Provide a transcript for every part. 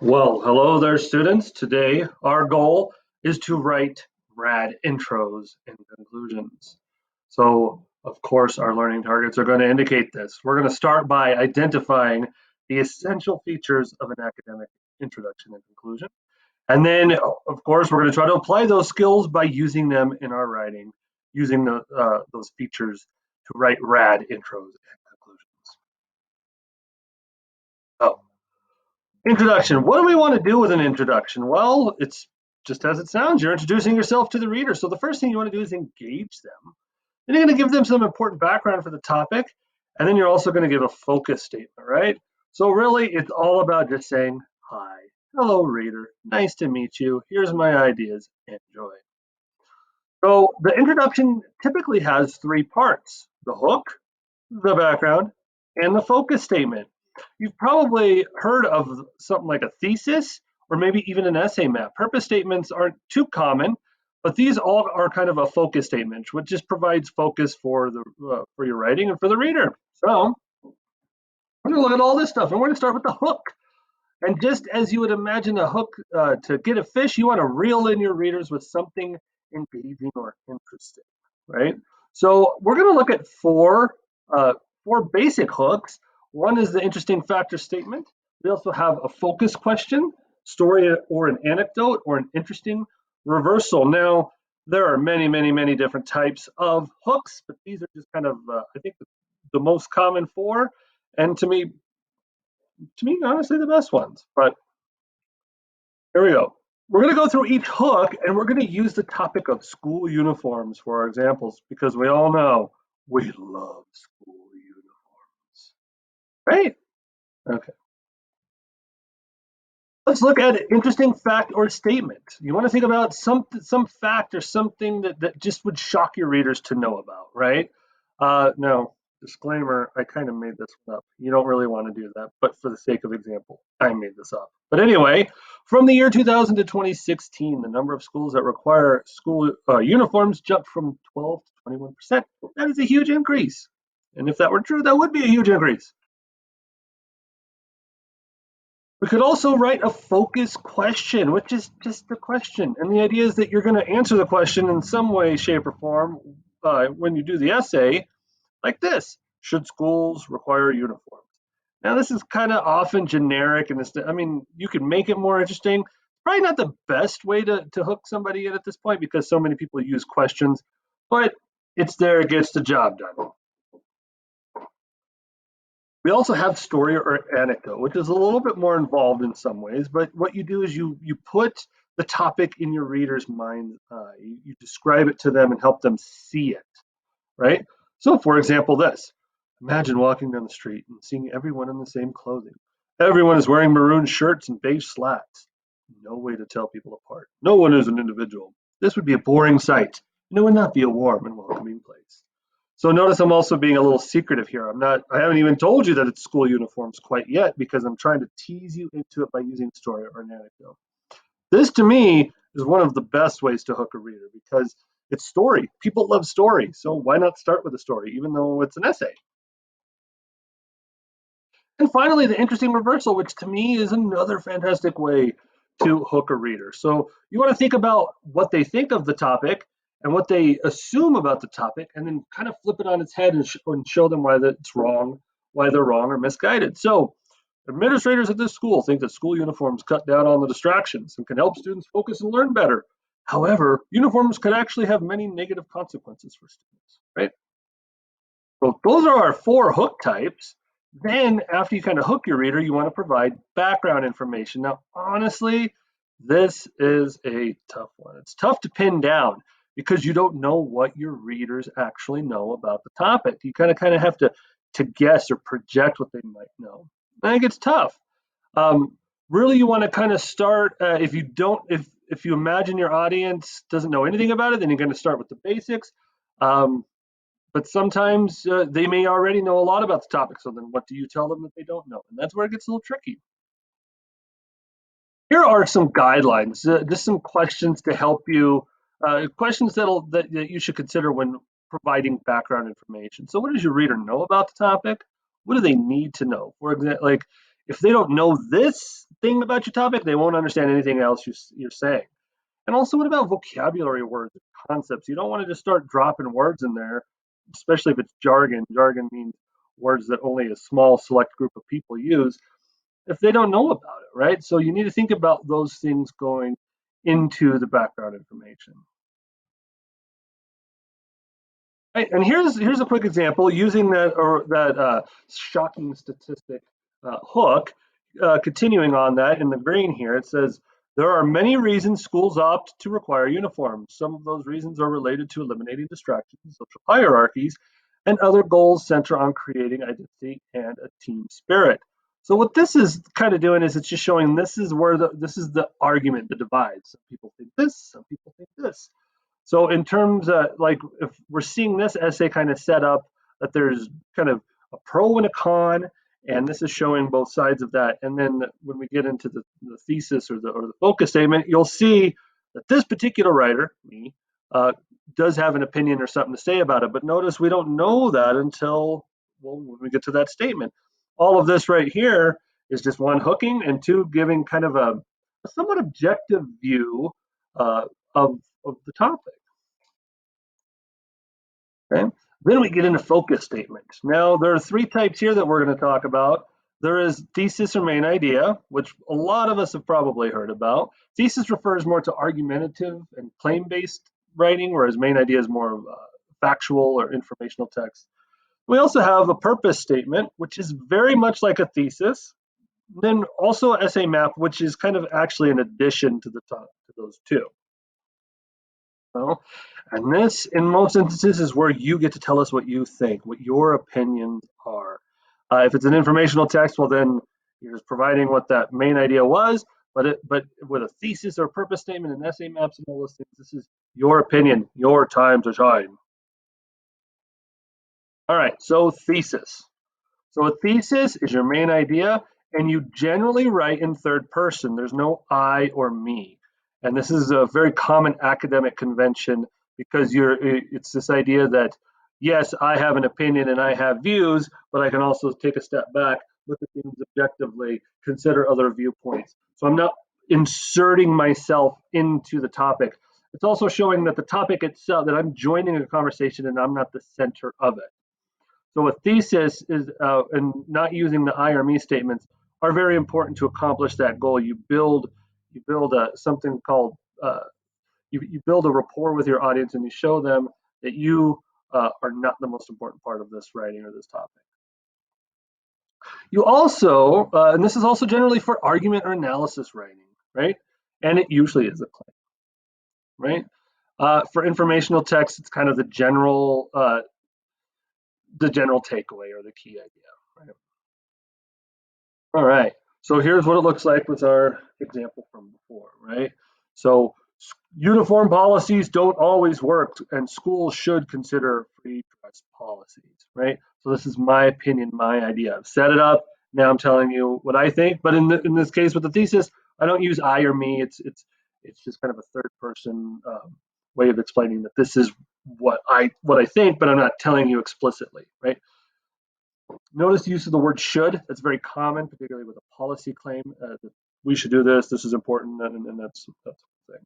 Well, hello there, students. Today, our goal is to write rad intros and conclusions. So, of course, our learning targets are going to indicate this. We're going to start by identifying the essential features of an academic introduction and conclusion. And then, of course, we're going to try to apply those skills by using them in our writing, using those features to write rad intros and conclusions. Oh. Introduction. What do we want to do with an introduction? Well, it's just as it sounds. You're introducing yourself to the reader. So the first thing you want to do is engage them. Then you're going to give them some important background for the topic. And then you're also going to give a focus statement, right? So really, it's all about just saying, hi, hello, reader. Nice to meet you. Here's my ideas. Enjoy. So the introduction typically has three parts: the hook, the background, and the focus statement. You've probably heard of something like a thesis or maybe even an essay map. Purpose statements aren't too common, but these all are kind of a focus statement, which just provides focus for your writing and for the reader. So we're going to look at all this stuff, and we're going to start with the hook. And just as you would imagine a hook to get a fish, you want to reel in your readers with something engaging or interesting, right? So we're going to look at four basic hooks. One is the interesting factor statement. We also have a focus question, story or an anecdote, or an interesting reversal. Now, there are many different types of hooks, but these are just kind of, I think, the most common four. And to me, honestly, the best ones. But here we go. We're going to go through each hook and we're going to use the topic of school uniforms for our examples because we all know we love school uniforms, right? Okay. Let's look at an interesting fact or statement. You want to think about some fact or something that just would shock your readers to know about, right? Now, disclaimer, I kind of made this one up. You don't really want to do that, but for the sake of example, I made this up. But anyway, from the year 2000 to 2016, the number of schools that require school uniforms jumped from 12 to 21%. That is a huge increase. And if that were true, that would be a huge increase. We could also write a focus question, which is just the question. And the idea is that you're going to answer the question in some way, shape, or form when you do the essay, like this: should schools require uniforms? Now, this is kind of often generic, and I mean, you can make it more interesting. Probably not the best way to hook somebody in at this point because so many people use questions, but it's there, it gets the job done. We also have story or anecdote, which is a little bit more involved in some ways, but what you do is you put the topic in your reader's mind, you describe it to them and help them see it, right? So, for example, this: imagine walking down the street and seeing everyone in the same clothing. Everyone is wearing maroon shirts and beige slacks. No way to tell people apart. No one is an individual. This would be a boring sight, and it would not be a warm and welcoming place. So notice I'm also being a little secretive here. I haven't even told you that it's school uniforms quite yet because I'm trying to tease you into it by using a story or an anecdote. This to me is one of the best ways to hook a reader because it's story. People love story. So why not start with a story, even though it's an essay? And finally, the interesting reversal, which to me is another fantastic way to hook a reader. So you want to think about what they think of the topic and what they assume about the topic, and then kind of flip it on its head and show them why that's wrong, why they're wrong or misguided. So administrators at this school think that school uniforms cut down on the distractions and can help students focus and learn better. However, uniforms could actually have many negative consequences for students, right? So those are our four hook types. Then after you kind of hook your reader, you want to provide background information. Now, honestly, this is a tough one. It's tough to pin down because you don't know what your readers actually know about the topic. You kind of have to guess or project what they might know. I think it's tough. Really, you want to kind of start if you imagine your audience doesn't know anything about it, then you're going to start with the basics. But sometimes they may already know a lot about the topic. So then what do you tell them that they don't know? And that's where it gets a little tricky. Here are some guidelines, just some questions to help you, questions that you should consider when providing background information. So what does your reader know about the topic? What do they need to know? For example, like If they don't know this thing about your topic, they won't understand anything else you're saying. And also, what about vocabulary words, concepts? You don't want to just start dropping words in there, especially if it's jargon. Jargon means words that only a small select group of people use if they don't know about it, right? So you need to think about those things going into the background information. Right, and here's a quick example using that shocking statistic hook. Continuing on that in the green here, it says there are many reasons schools opt to require uniforms. Some of those reasons are related to eliminating distractions, social hierarchies, and other goals center on creating identity and a team spirit. So what this is kind of doing is it's just showing this is where this is the argument that divides. Some people think this, some people think this. So in terms of like if we're seeing this essay kind of set up that there's kind of a pro and a con, and this is showing both sides of that. And then when we get into the thesis or the focus statement, you'll see that this particular writer, me, does have an opinion or something to say about it. But notice we don't know that until well when we get to that statement. All of this right here is just one hooking and two giving kind of a somewhat objective view uh, of the topic. Okay. Then we get into focus statements. Now, there are three types here that we're going to talk about. There is thesis or main idea, which a lot of us have probably heard about. Thesis refers more to argumentative and claim-based writing, whereas main idea is more factual or informational text. We also have a purpose statement, which is very much like a thesis. Then also essay map, which is kind of actually an addition to the top to those two. Well, and this, in most instances, is where you get to tell us what you think, what your opinions are. If it's an informational text, well, then you're just providing what that main idea was. But with a thesis or purpose statement and essay maps and all those things, this is your opinion, your time to shine. All right, so thesis. So a thesis is your main idea, and you generally write in third person. There's no I or me. And this is a very common academic convention because it's this idea that, yes, I have an opinion and I have views, but I can also take a step back, look at things objectively, consider other viewpoints. So I'm not inserting myself into the topic. It's also showing that the topic itself, that I'm joining a conversation and I'm not the center of it. So a thesis is, and not using the I or me statements are very important to accomplish that goal. You build something called, you build a rapport with your audience and you show them that you are not the most important part of this writing or this topic. You also, and this is also generally for argument or analysis writing, right? And it usually is a claim, right? For informational text, it's kind of the general takeaway or the key idea, right? All right. So here's what it looks like with our example from before, right? So uniform policies don't always work, and schools should consider free dress policies, right? So this is my opinion, my idea. I've set it up. Now I'm telling you what I think. But in this case with the thesis, I don't use I or me. It's just kind of a third person way of explaining that this is what I think, but I'm not telling you explicitly, right? Notice the use of the word should. That's very common, particularly with a policy claim. That we should do this. This is important, and that's the thing.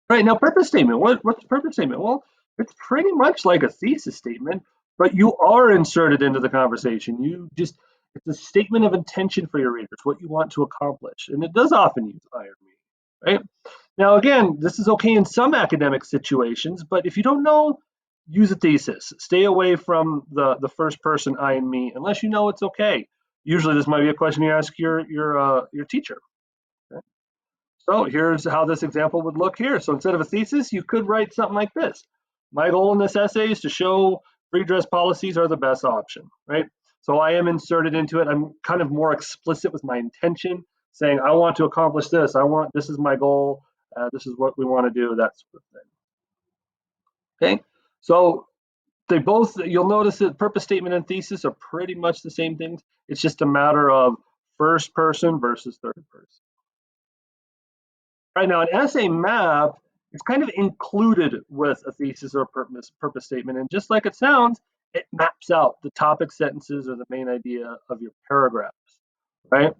All right, now purpose statement. What's the purpose statement? Well, it's pretty much like a thesis statement, but you are inserted into the conversation. It's a statement of intention for your readers, what you want to accomplish, and it does often use I or me, right? Now, again, this is okay in some academic situations, but if you don't know, use a thesis. Stay away from the first person I and me, unless you know it's okay. Usually, this might be a question you ask your teacher. Okay? So here's how this example would look here. So instead of a thesis, you could write something like this. My goal in this essay is to show free dress policies are the best option, right? So I am inserted into it. I'm kind of more explicit with my intention, saying I want to accomplish this. This is my goal. This is what we want to do. That sort of thing. Okay. So you'll notice that purpose statement and thesis are pretty much the same things. It's just a matter of first person versus third person. Right now, an essay map is kind of included with a thesis or purpose statement. And just like it sounds, it maps out the topic sentences or the main idea of your paragraphs. right?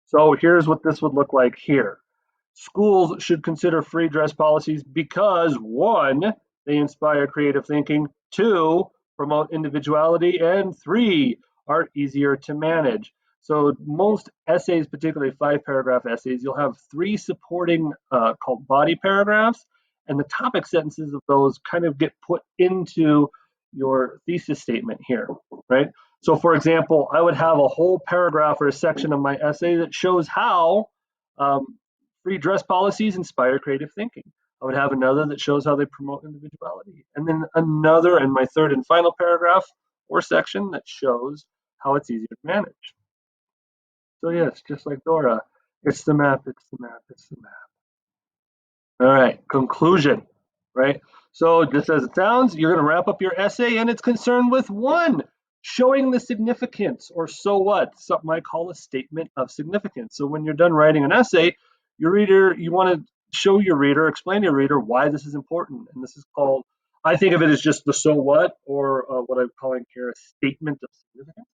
So here's what this would look like here. Schools should consider free dress policies because one, they inspire creative thinking, two, promote individuality, and three, are easier to manage. So most essays, particularly 5-paragraph essays, you'll have three supporting called body paragraphs, and the topic sentences of those kind of get put into your thesis statement here, right? So for example, I would have a whole paragraph or a section of my essay that shows how free dress policies inspire creative thinking. I would have another that shows how they promote individuality. And then another, and my third and final paragraph or section that shows how it's easier to manage. So yes, just like Dora, it's the map, it's the map, it's the map. All right, conclusion, right? So just as it sounds, you're going to wrap up your essay and it's concerned with one, showing the significance, or so what, something I call a statement of significance. So when you're done writing an essay, your reader, you want to show your reader, explain to your reader why this is important. And this is called, I think of it as just the so what, or what I'm calling here a statement of significance.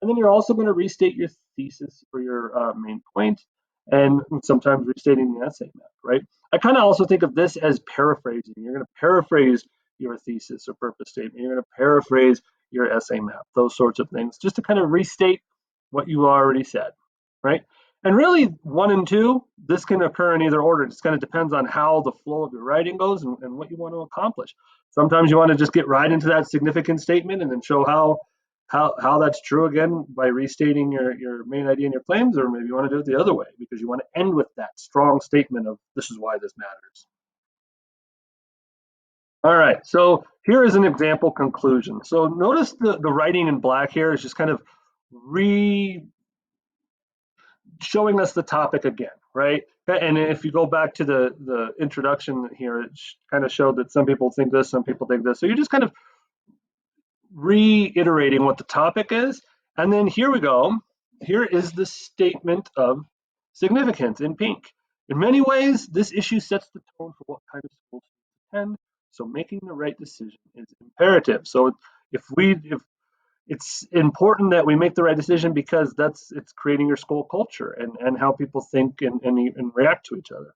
And then you're also going to restate your thesis or your main point, and sometimes restating the essay map, right? I kind of also think of this as paraphrasing. You're going to paraphrase your thesis or purpose statement. You're going to paraphrase your essay map, those sorts of things, just to kind of restate what you already said, right? And really, one and two, this can occur in either order. It just kind of depends on how the flow of your writing goes and what you want to accomplish. Sometimes you want to just get right into that significant statement and then show how that's true again by restating your main idea and your claims, or maybe you want to do it the other way because you want to end with that strong statement of this is why this matters. All right, so here is an example conclusion. So notice the writing in black here is just kind of re showing us the topic again, right? And if you go back to the introduction here, it kind of showed that some people think this, some people think this. So you're just kind of reiterating what the topic is. And then here we go. Here is the statement of significance in pink. In many ways, this issue sets the tone for what kind of school to attend. So making the right decision is imperative. So if it's important that we make the right decision because it's creating your school culture and how people think and react to each other.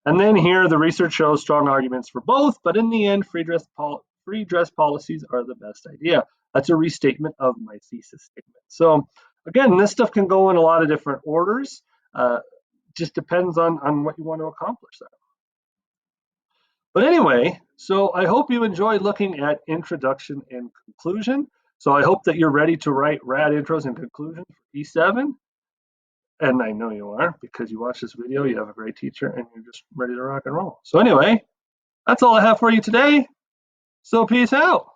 And then here, the research shows strong arguments for both, but in the end, free dress policies are the best idea. That's a restatement of my thesis statement. So again, this stuff can go in a lot of different orders. Just depends on what you want to accomplish there. But anyway, so I hope you enjoyed looking at introduction and conclusion. So I hope that you're ready to write rad intros and conclusions for E7. And I know you are because you watched this video, you have a great teacher, and you're just ready to rock and roll. So anyway, that's all I have for you today. So peace out.